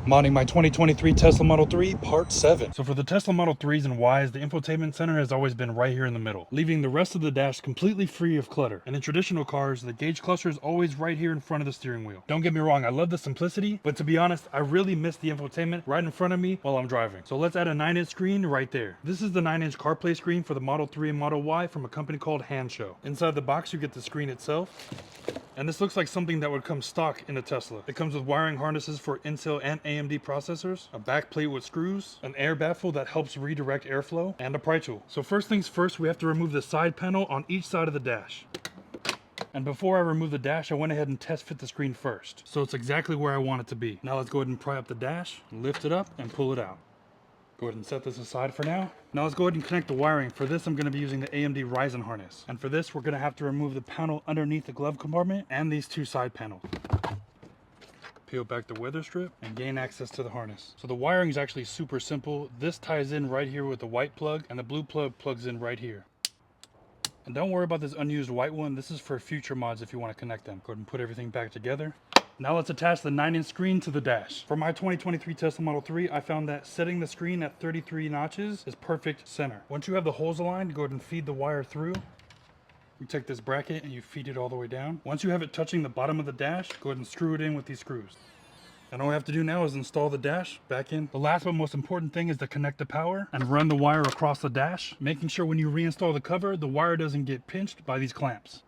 Modding my 2023 Tesla Model 3, Part 7. So for the Tesla Model 3s and Ys, the infotainment center has always been right here in the middle, leaving the rest of the dash completely free of clutter. And in traditional cars, the gauge cluster is always right here in front of the steering wheel. Don't get me wrong, I love the simplicity, but to be honest, I really miss the infotainment right in front of me while I'm driving. So let's add a 9-inch screen right there. This is the 9-inch CarPlay screen for the Model 3 and Model Y from a company called Hansshow. Inside the box, you get the screen itself. And this looks like something that would come stock in a Tesla. It comes with wiring harnesses for Intel and AMD processors, a back plate with screws, an air baffle that helps redirect airflow, and a pry tool. So first things first, we have to remove the side panel on each side of the dash. And before I remove the dash, I went ahead and test fit the screen first. So it's exactly where I want it to be. Now let's go ahead and pry up the dash, lift it up, and pull it out. Go ahead and set this aside for now. Now let's go ahead and connect the wiring. For this, I'm going to be using the AMD Ryzen harness. And for this, we're going to have to remove the panel underneath the glove compartment and these two side panels. Peel back the weather strip and gain access to the harness. So the wiring is actually super simple. This ties in right here with the white plug, and the blue plug plugs in right here. And don't worry about this unused white one. This is for future mods if you want to connect them. Go ahead and put everything back together. Now let's attach the 9-inch screen to the dash. For my 2023 Tesla Model 3, I found that setting the screen at 33 notches is perfect center. Once you have the holes aligned, go ahead and feed the wire through. You take this bracket and you feed it all the way down. Once you have it touching the bottom of the dash, go ahead and screw it in with these screws. And all we have to do now is install the dash back in. The last but most important thing is to connect the power and run the wire across the dash, making sure when you reinstall the cover, the wire doesn't get pinched by these clamps.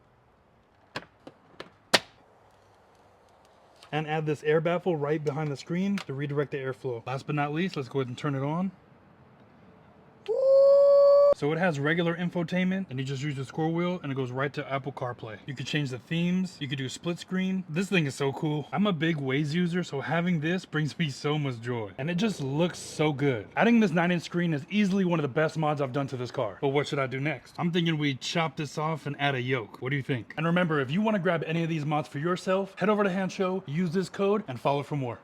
And add this air baffle right behind the screen to redirect the airflow. Last but not least, let's go ahead and turn it on. So it has regular infotainment, and you just use the scroll wheel and it goes right to Apple CarPlay. You could change the themes, you could do split screen. This thing is so cool. I'm a big Waze user, so having this brings me so much joy. And it just looks so good. Adding this 9-inch screen is easily one of the best mods I've done to this car. But what should I do next? I'm thinking we chop this off and add a yoke. What do you think? And remember, if you want to grab any of these mods for yourself, head over to Hansshow, use this code, and follow for more.